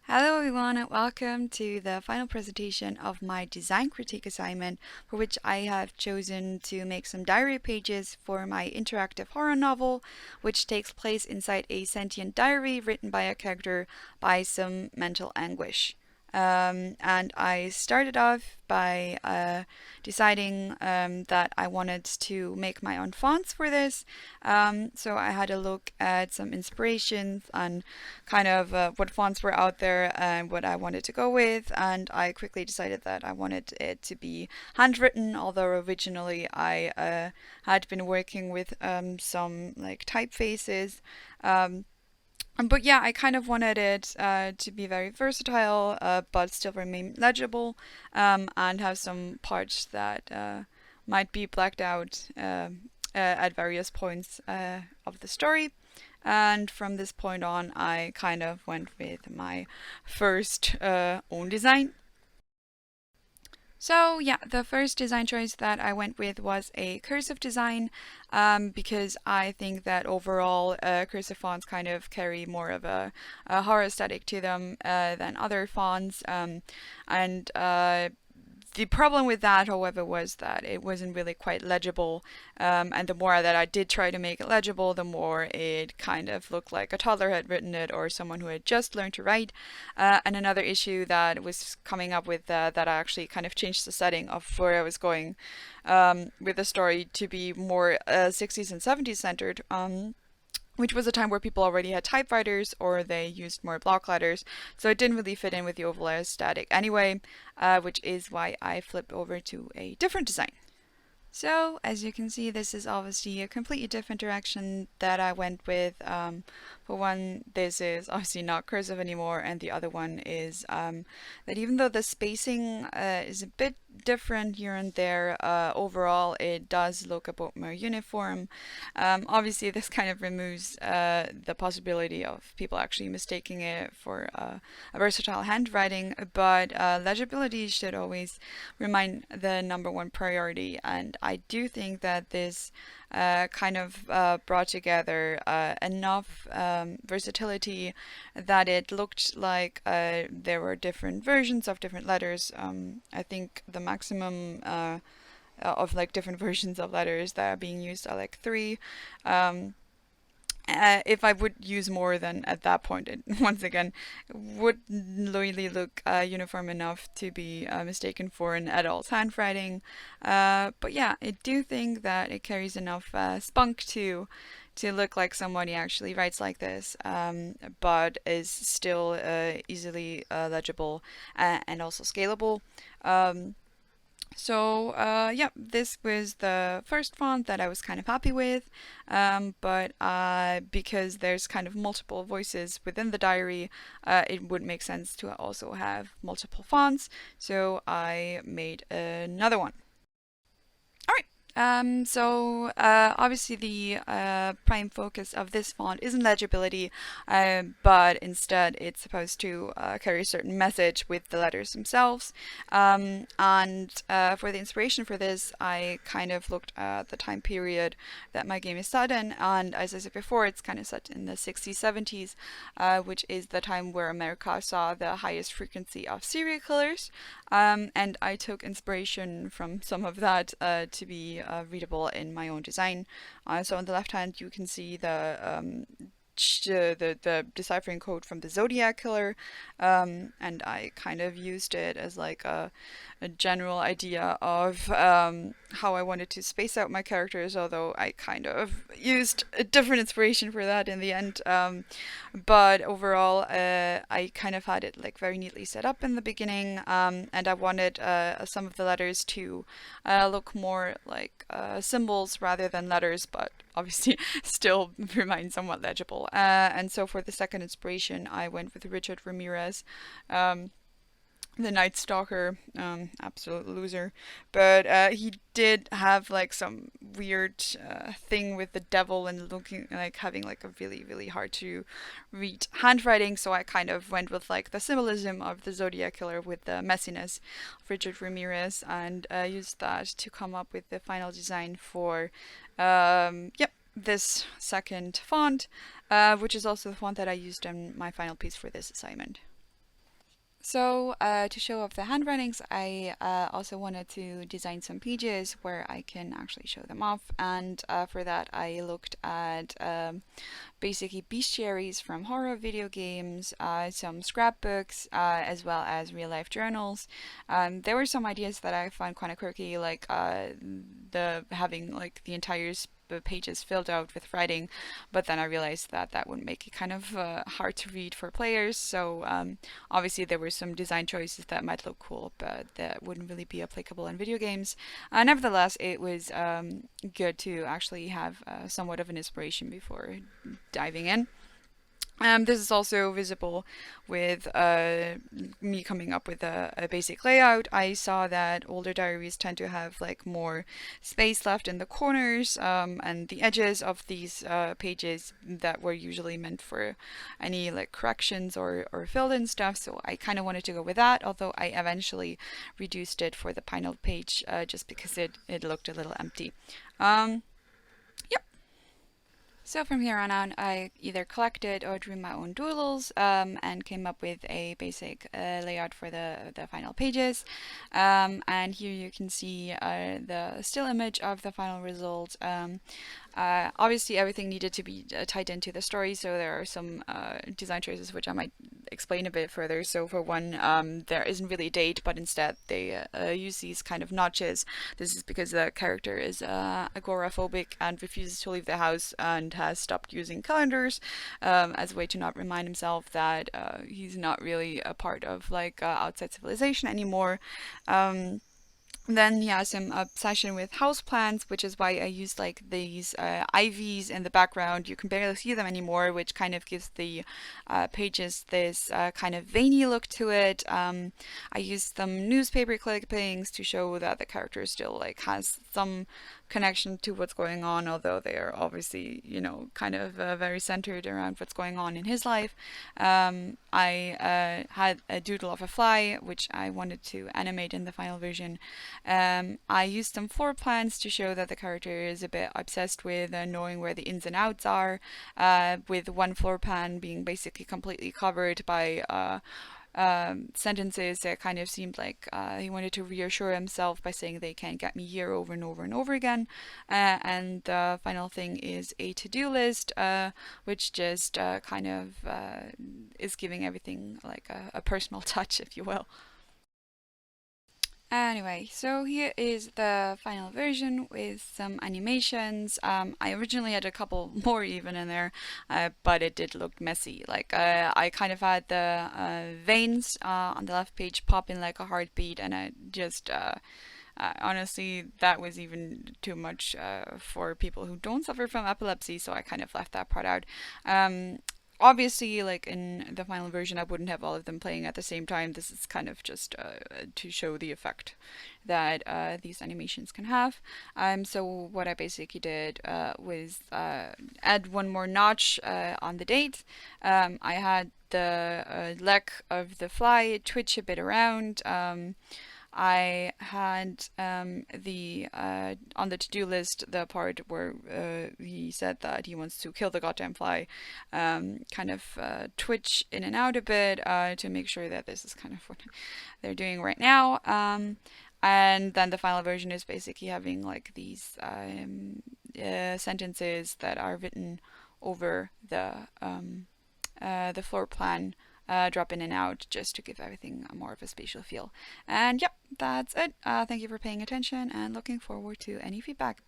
Hello everyone and welcome to the final presentation of my design critique assignment, for which I have chosen to make some diary pages for my interactive horror novel, which takes place inside a sentient diary written by a character by some mental anguish. And I started off by deciding that I wanted to make my own fonts for this. So I had a look at some inspirations on kind of what fonts were out there and what I wanted to go with, and I quickly decided that I wanted it to be handwritten, although originally I had been working with some like typefaces. Um, but yeah, I kind of wanted it to be very versatile, but still remain legible, and have some parts that might be blacked out at various points of the story. And from this point on, I kind of went with my first own design. So yeah, the first design choice that I went with was a cursive design, because I think that overall cursive fonts kind of carry more of a horror aesthetic to them than other fonts. And The problem with that, however, was that it wasn't really quite legible, and the more that I did try to make it legible, the more it kind of looked like a toddler had written it or someone who had just learned to write. And another issue that was coming up with that I actually kind of changed the setting of where I was going with the story to be more 60s and 70s centered. Which was a time where people already had typewriters or they used more block letters, so it didn't really fit in with the overall aesthetic anyway, which is why I flipped over to a different design. So, as you can see, this is obviously a completely different direction that I went with. For one, this is obviously not cursive anymore, and the other one is that even though the spacing is a bit different here and there, overall it does look a bit more uniform. Obviously, this kind of removes the possibility of people actually mistaking it for a versatile handwriting, but legibility should always remain the number one priority, and I do think that this kind of brought together enough versatility that it looked like there were different versions of different letters. I think the maximum of like different versions of letters that are being used are like three. If I would use more, then at that point, it once again would really look uniform enough to be mistaken for an adult's handwriting. But yeah, I do think that it carries enough spunk to look like somebody actually writes like this, but is still easily legible and also scalable. Yeah, this was the first font that I was kind of happy with, but because there's kind of multiple voices within the diary, it would make sense to also have multiple fonts, so I made another one. Obviously the prime focus of this font isn't legibility, but instead it's supposed to carry a certain message with the letters themselves. For the inspiration for this, I kind of looked at the time period that my game is set in, and as I said before, it's kind of set in the 60s, 70s, which is the time where America saw the highest frequency of serial killers. And I took inspiration from some of that to be readable in my own design. So on the left hand, you can see the deciphering code from the Zodiac killer, and I kind of used it as like a general idea of how I wanted to space out my characters, although I kind of used a different inspiration for that in the end. But overall, I kind of had it like very neatly set up in the beginning, and I wanted some of the letters to look more like symbols rather than letters, but obviously still remain somewhat legible. And so for the second inspiration, I went with Richard Ramirez. The Night Stalker, absolute loser, but he did have like some weird thing with the devil and looking like having like a really really hard to read handwriting. So I kind of went with like the symbolism of the Zodiac killer with the messiness of Richard Ramirez, and used that to come up with the final design for this second font, which is also the font that I used in my final piece for this assignment. So, to show off the handwritings, I also wanted to design some pages where I can actually show them off. And for that, I looked at basically bestiaries from horror video games, some scrapbooks, as well as real life journals. There were some ideas that I found kind of quirky, like the having like the entire pages filled out with writing, but then I realized that that would make it kind of hard to read for players. So obviously there were some design choices that might look cool, but that wouldn't really be applicable in video games. Nevertheless, it was good to actually have somewhat of an inspiration before diving in. This is also visible with me coming up with a basic layout. I saw that older diaries tend to have like more space left in the corners and the edges of these pages that were usually meant for any like corrections or filled in stuff. So I kind of wanted to go with that, although I eventually reduced it for the final page just because it looked a little empty. Um, So from here on out, I either collected or drew my own doodles and came up with a basic layout for the final pages. And here you can see the still image of the final result. Obviously, everything needed to be tied into the story, so there are some design choices which I might explain a bit further. So for one, there isn't really a date, but instead they use these kind of notches. This is because the character is agoraphobic and refuses to leave the house and has stopped using calendars as a way to not remind himself that he's not really a part of like outside civilization anymore. Then he has some obsession with houseplants, which is why I used like these ivies in the background. You can barely see them anymore, which kind of gives the pages this kind of veiny look to it. I used some newspaper clippings to show that the character still like has some connection to what's going on, although they are obviously, you know, kind of very centered around what's going on in his life. I had a doodle of a fly, which I wanted to animate in the final version. I used some floor plans to show that the character is a bit obsessed with knowing where the ins and outs are, with one floor plan being basically completely covered by sentences that kind of seemed like he wanted to reassure himself by saying they can get me here over and over and over again. And the final thing is a to-do list, which just kind of is giving everything like a personal touch, if you will. Anyway, so here is the final version with some animations. I originally had a couple more even in there, but it did look messy. Like I kind of had the veins on the left page pop in like a heartbeat, and I just honestly, that was even too much for people who don't suffer from epilepsy, so I kind of left that part out. Obviously, like in the final version, I wouldn't have all of them playing at the same time. This is kind of just to show the effect that these animations can have. So what I basically did was add one more notch on the date. I had the leg of the fly twitch a bit around. I had the on the to-do list the part where he said that he wants to kill the goddamn fly, kind of twitch in and out a bit to make sure that this is kind of what they're doing right now. And then the final version is basically having like these sentences that are written over the floor plan, drop in and out just to give everything more of a spatial feel. And yep, that's it. Thank you for paying attention and looking forward to any feedback.